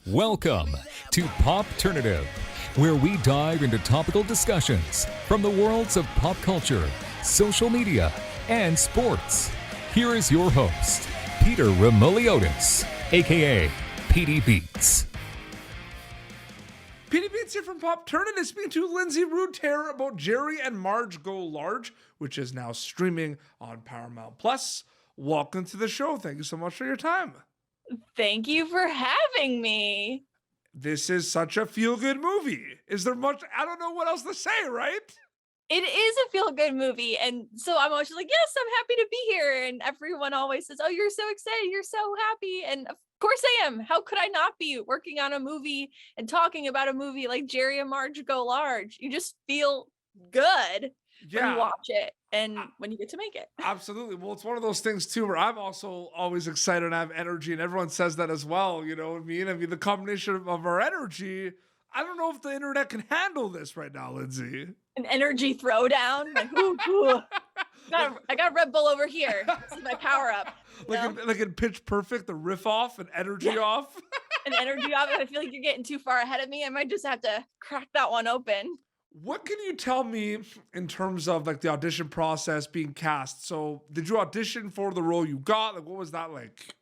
Welcome to Popternative, where we dive into topical discussions from the worlds of pop culture, social media, and sports. Here is your host, Peter Remoliotis, aka PD Beats. PD Beats here from Popternative, speaking to Lindsay Rootare about Jerry and Marge Go Large, which is now streaming on Paramount Plus. Welcome to the show. Thank you so much for your time. Thank you for having me. This is such a feel-good movie. Is there much? I don't know what else to say, right? It is a feel-good movie. And so I'm always like, yes, I'm happy to be here. And everyone always says, oh, you're so excited. You're so happy. And of course I am. How could I not be working on a movie and talking about a movie like Jerry and Marge Go Large? You just feel good when you watch it and when you get to make it. Absolutely. Well, it's one of those things too where I'm also always excited and have energy, and everyone says that as well. You know what I mean? I mean, the combination of our energy, I don't know if the internet can handle this right now, Lindsay. An energy throwdown. Like, ooh. I got Red Bull over here. This is my power up. Like in Pitch Perfect, the riff off and energy off. An energy off. I feel like you're getting too far ahead of me. I might just have to crack that one open. What can you tell me in terms of like the audition process, being cast? So did you audition for the role you got? Like, what was that like?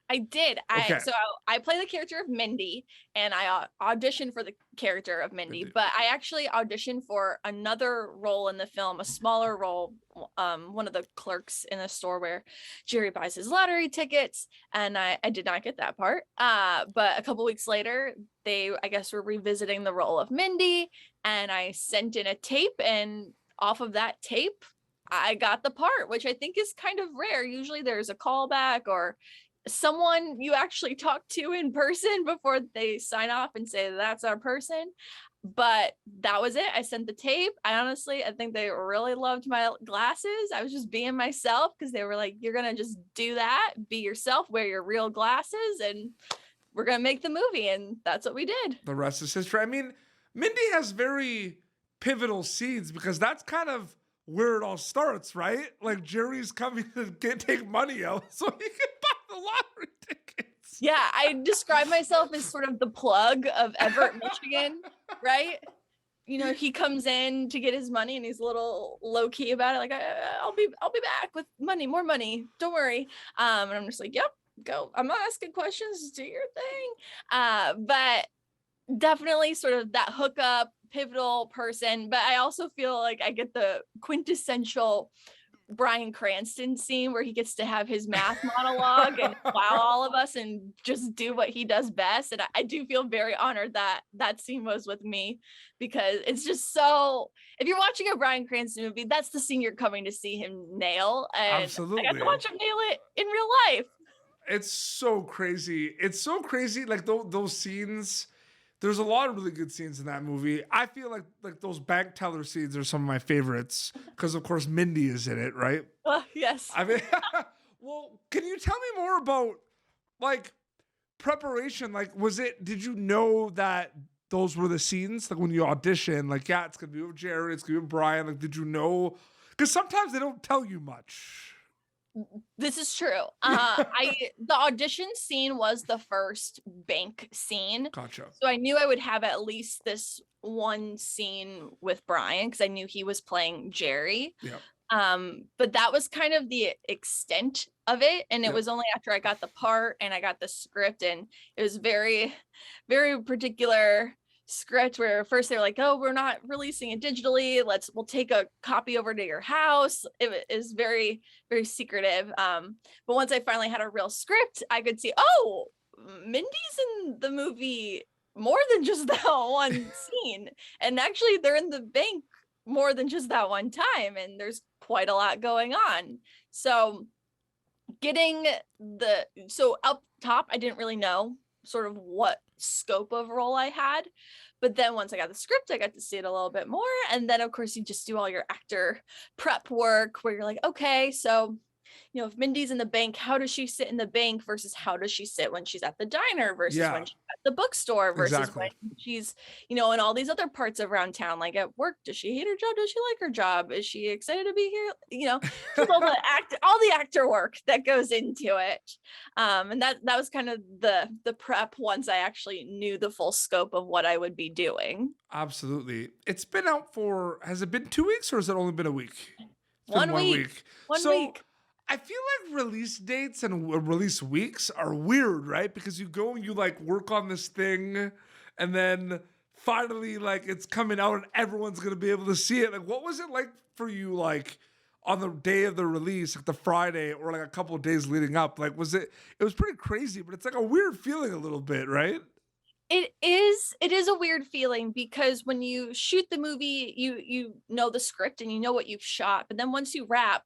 I did. So I play the character of Mindy, and I auditioned for the character of Mindy, but I actually auditioned for another role in the film, a smaller role, one of the clerks in a store where Jerry buys his lottery tickets, and I did not get that part. But a couple weeks later, they, I guess, were revisiting the role of Mindy, and I sent in a tape, and off of that tape, I got the part, which I think is kind of rare. Usually there's a callback or someone you actually talk to in person before they sign off and say that's our person. But that was it. I sent the tape. I think they really loved my glasses. I was just being myself because they were like, you're gonna just do that, be yourself, wear your real glasses, and we're gonna make the movie. And that's what we did. The rest is history. I mean, Mindy has very pivotal scenes because that's kind of where it all starts, right? Like Jerry's coming to take money out so he can buy the lottery tickets. Yeah, I describe myself as sort of the plug of Everett, Michigan, right? You know, he comes in to get his money and he's a little low key about it. Like, I'll be back with money, more money. Don't worry. And I'm just like, yep, go. I'm not asking questions. Do your thing. But definitely sort of that hookup, pivotal person. But I also feel like I get the quintessential Bryan Cranston scene where he gets to have his math monologue and wow all of us and just do what he does best. And I do feel very honored that that scene was with me, because it's just so, if you're watching a Bryan Cranston movie, that's the scene you're coming to see him nail. And absolutely. I got to watch him nail it in real life. It's so crazy. It's so crazy. Like those scenes, there's a lot of really good scenes in that movie. I feel like those bank teller scenes are some of my favorites because, of course, Mindy is in it, right? Yes. I mean, well, can you tell me more about like preparation? Like, did you know that those were the scenes? Like when you audition, like, yeah, it's going to be with Jerry, it's going to be with Bryan. Like, did you know? Because sometimes they don't tell you much. This is true. The audition scene was the first bank scene. Gotcha. So I knew I would have at least this one scene with Bryan because I knew he was playing Jerry. Yeah. But that was kind of the extent of it. And it was only after I got the part and I got the script, and it was very, very particular script where first they were like, oh, we're not releasing it digitally, we'll take a copy over to your house. It is very, very secretive, but once I finally had a real script, I could see, oh, Mindy's in the movie more than just that one scene, and actually they're in the bank more than just that one time, and there's quite a lot going on. So so up top, I didn't really know sort of what scope of role I had, but then once I got the script, I got to see it a little bit more. And then of course you just do all your actor prep work where you're like, okay, so you know, if Mindy's in the bank, how does she sit in the bank versus how does she sit when she's at the diner versus when she's at the bookstore versus when she's, you know, in all these other parts around town, like at work. Does she hate her job? Does she like her job? Is she excited to be here? You know, just all the actor work that goes into it. And that was kind of the prep once I actually knew the full scope of what I would be doing. Absolutely. It's been out for, has it been 2 weeks or has it only been a week? One week. One week. I feel like release dates and release weeks are weird, right? Because you go and you like work on this thing and then finally like it's coming out and everyone's going to be able to see it. Like what was it like for you like on the day of the release, like the Friday or like a couple of days leading up? Like it was pretty crazy, but it's like a weird feeling a little bit, right? It is a weird feeling because when you shoot the movie, you know the script and you know what you've shot, but then once you wrap,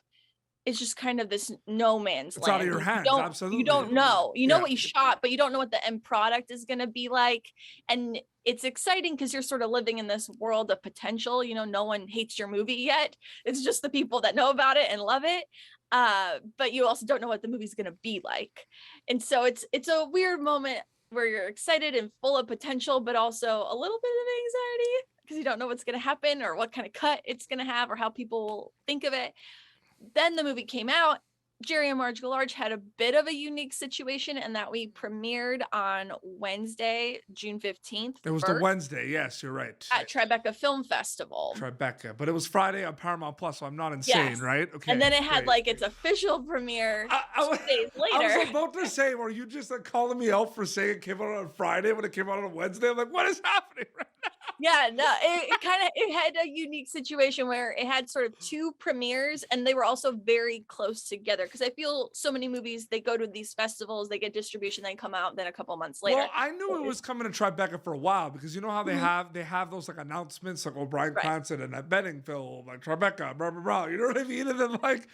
it's just kind of this no man's land. It's out of your hands. Absolutely. You don't know. You know what you shot, but you don't know what the end product is going to be like. And it's exciting because you're sort of living in this world of potential. You know, no one hates your movie yet. It's just the people that know about it and love it. But you also don't know what the movie's going to be like. And so it's a weird moment where you're excited and full of potential, but also a little bit of anxiety because you don't know what's going to happen or what kind of cut it's going to have or how people will think of it. Then the movie came out. Jerry and Marge Go Large had a bit of a unique situation in that we premiered on Wednesday, June 15th. It was the Wednesday. Yes, you're right. At Tribeca Film Festival. Tribeca. But it was Friday on Paramount Plus, so I'm not insane, right? Okay. And then it had like its official premiere 2 days later. I was about to say, were you just like calling me out for saying it came out on Friday when it came out on Wednesday? I'm like, what is happening right now? Yeah, no, it had a unique situation where it had sort of two premieres and they were also very close together because I feel so many movies, they go to these festivals, they get distribution, they come out, then a couple months later. Well, I knew it was coming to Tribeca for a while because you know how they have those like announcements like O'Brien Cranston and at Benningfield, like Tribeca, blah, blah, blah. You know what I mean? And then like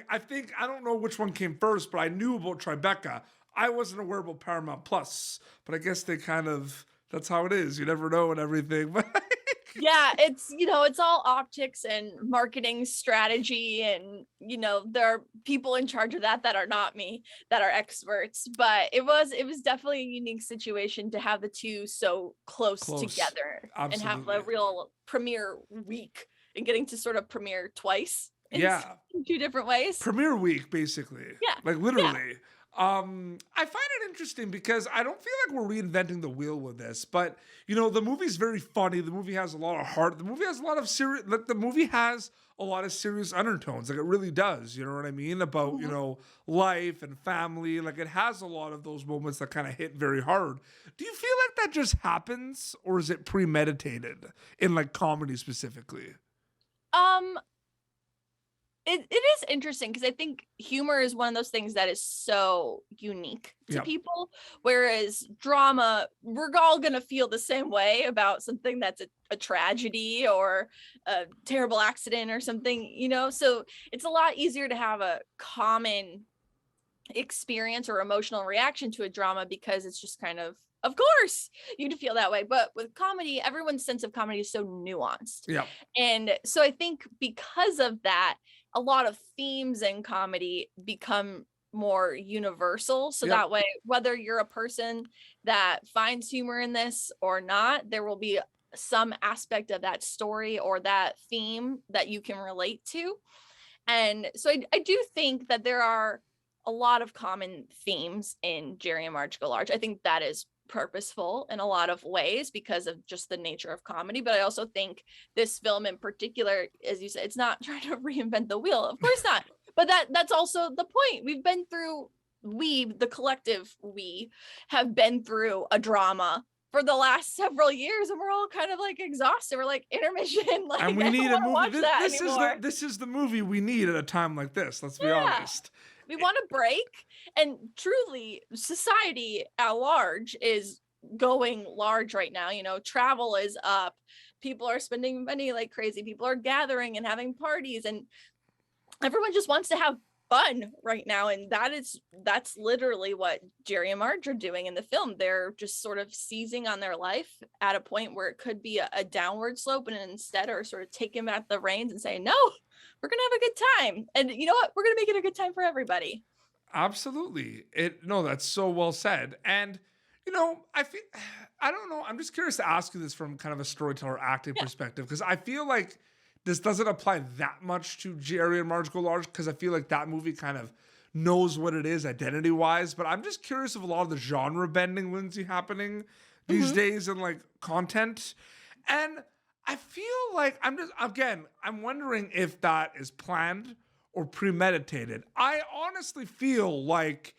I don't know which one came first, but I knew about Tribeca. I wasn't aware about Paramount Plus, but I guess they kind of, that's how it is. You never know and everything. But yeah, it's, you know, it's all optics and marketing strategy. And, you know, there are people in charge of that are not me, that are experts. But it was definitely a unique situation to have the two so close together. Absolutely. And have a real premiere week and getting to sort of premiere twice in two different ways. Premiere week, basically. Yeah. Like literally. Yeah. I find it interesting because I don't feel like we're reinventing the wheel with this, but you know, the movie's very funny. The movie has a lot of heart. The movie has a lot of serious, like the movie has a lot of serious undertones. Like it really does. You know what I mean? About, you know, life and family. Like it has a lot of those moments that kind of hit very hard. Do you feel like that just happens or is it premeditated in like comedy specifically? It is interesting because I think humor is one of those things that is so unique to people, whereas drama, we're all going to feel the same way about something that's a tragedy or a terrible accident or something, you know, so it's a lot easier to have a common experience or emotional reaction to a drama because it's just kind of course you'd feel that way. But with comedy, everyone's sense of comedy is so nuanced. Yeah. And so I think because of that, a lot of themes in comedy become more universal. So that way, whether you're a person that finds humor in this or not, there will be some aspect of that story or that theme that you can relate to. And so I do think that there are a lot of common themes in Jerry and Marge Go Large. I think that is purposeful in a lot of ways because of just the nature of comedy. But I also think this film in particular, as you said, it's not trying to reinvent the wheel. Of course not. But that's also the point. We've been through, the collective, we have been through a drama for the last several years and we're all kind of like exhausted. We're like intermission. Like, and we need a movie. This is the movie we need at a time like this. Let's be honest. We want a break, and truly society at large is going large right now. You know, travel is up. People are spending money like crazy. People are gathering and having parties, and everyone just wants to have fun right now, and that's literally what Jerry and Marge are doing in the film. They're just sort of seizing on their life at a point where it could be a downward slope, and instead are sort of taking back the reins and saying, no, we're gonna have a good time, and you know what, we're gonna make it a good time for everybody. Absolutely. That's so well said. And I don't know, I'm just curious to ask you this from kind of a storyteller acting perspective, because I feel like this doesn't apply that much to Jerry and Marge Go Large, because I feel like that movie kind of knows what it is identity-wise. But I'm just curious of a lot of the genre bending, Lindsay, happening these days in like content. And I feel like I'm wondering if that is planned or premeditated. I honestly feel like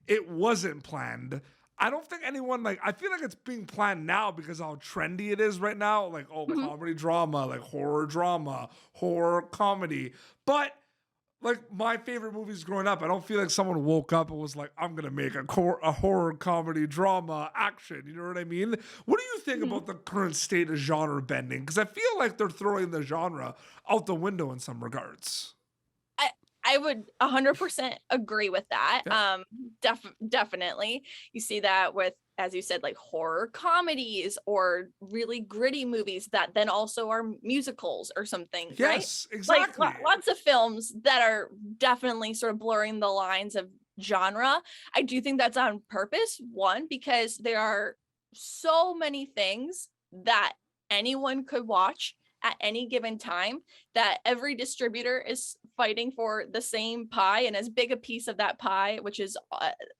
it wasn't planned. I don't think anyone I feel like it's being planned now because of how trendy it is right now. Like, comedy drama, like horror drama, horror comedy. But like my favorite movies growing up, I don't feel like someone woke up and was like, I'm going to make a horror comedy drama action. You know what I mean? What do you think about the current state of genre bending? Because I feel like they're throwing the genre out the window in some regards. I would 100% agree with that. Yeah. Definitely. You see that with, as you said, like horror comedies or really gritty movies that then also are musicals or something, right? Yes, exactly. Like lots of films that are definitely sort of blurring the lines of genre. I do think that's on purpose. One, because there are so many things that anyone could watch at any given time, that every distributor is fighting for the same pie and as big a piece of that pie, which is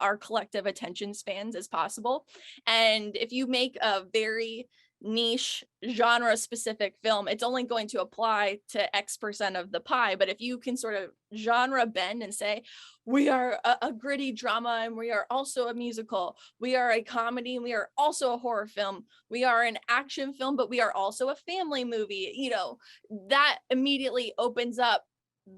our collective attention spans, as possible. And if you make a very niche genre specific film, it's only going to apply to X% of the pie. But if you can sort of genre bend and say, we are a gritty drama and we are also a musical, we are a comedy and we are also a horror film, we are an action film, but we are also a family movie, that immediately opens up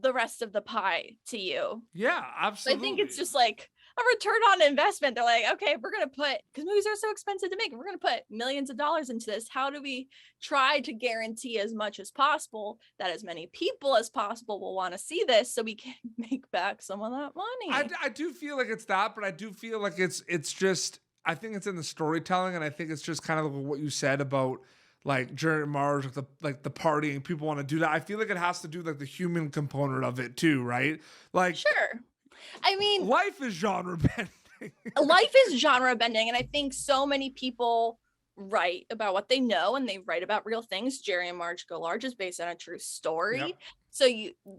the rest of the pie to you. Yeah, absolutely. So I think it's just like a return on investment. They're like, okay, we're going to put, because movies are so expensive to make, we're going to put millions of dollars into this. How do we try to guarantee as much as possible that as many people as possible will want to see this so we can make back some of that money? I do feel like it's that, but I do feel like it's just, I think it's in the storytelling, and I think it's just kind of what you said about like Jerry Marge, like the partying, people want to do that. I feel like it has to do like the human component of it too, right? Like, sure. I mean, life is genre bending. Life is genre bending, and I think so many people write about what they know, and they write about real things. Jerry and Marge Go Large is based on a true story, Yep. So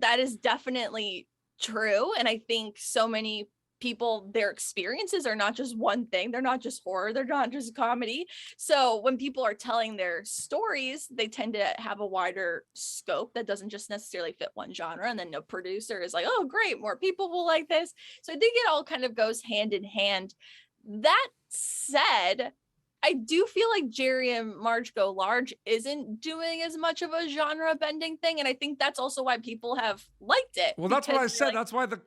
that is definitely true. And I think so many people, their experiences are not just one thing. They're not just horror, they're not just comedy. So when people are telling their stories, they tend to have a wider scope that doesn't just necessarily fit one genre. And then no producer is like, oh great, more people will like this. So I think it all kind of goes hand in hand. That said, I do feel like Jerry and Marge Go Large isn't doing as much of a genre bending thing. And I think that's also why people have liked it. Well, that's what I said. That's why the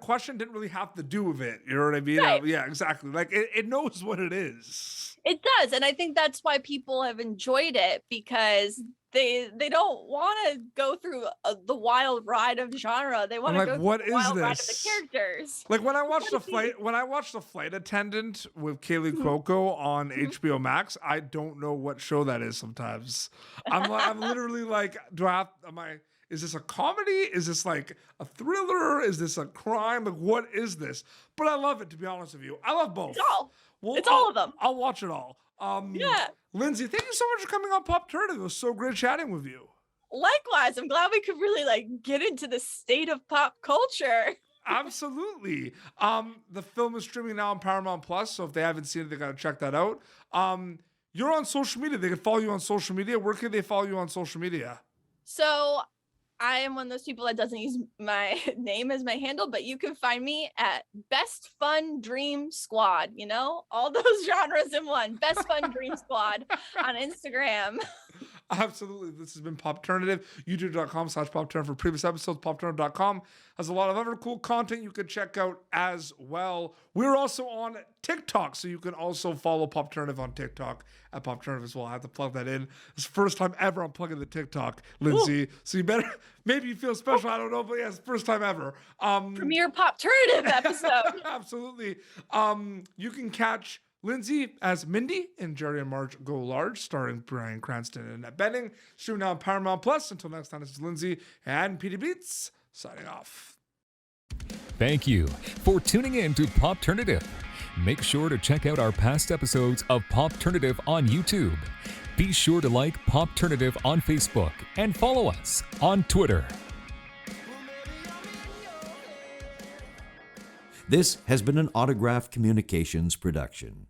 question didn't really have to do with it. You know what I mean? Right. Yeah, exactly. Like it knows what it is. It does. And I think that's why people have enjoyed it, because they don't want to go through the wild ride of genre. They want to go through the wild ride of the characters. Like when I watched the flight attendant with Kaylee Cuoco on HBO Max, I don't know what show that is sometimes. I'm literally like, is this a comedy? Is this like a thriller? Is this a crime? Like, what is this? But I love it, to be honest with you. I love both. It's all of them. I'll watch it all. Yeah. Lindsay, thank you so much for coming on Pop Turner. It was so great chatting with you. Likewise, I'm glad we could really get into the state of pop culture. Absolutely. The film is streaming now on Paramount Plus, so if they haven't seen it, they gotta check that out. You're on social media. They can follow you on social media. Where can they follow you on social media? So I am one of those people that doesn't use my name as my handle, but you can find me at Best Fun Dream Squad, all those genres in one. Best Fun Dream Squad on Instagram. Absolutely. This has been Popternative. YouTube.com/Popternative for previous episodes. Popternative.com has a lot of other cool content you could check out as well. We're also on TikTok, so you can also follow Popternative on TikTok at Popternative as well. I have to plug that in. It's the first time ever I'm plugging the TikTok, Lindsay. Ooh. So you better, maybe you feel special. I don't know, but yeah, it's the first time ever. Premiere Popternative episode. Absolutely. You can catch Lindsay as Mindy in Jerry Marge Go Large, starring Bryan Cranston and Annette Bening. Streaming now on Paramount Plus. Until next time, this is Lindsay and PD Beats signing off. Thank you for tuning in to Popternative. Make sure to check out our past episodes of Popternative on YouTube. Be sure to like Popternative on Facebook and follow us on Twitter. This has been an Autograph Communications production.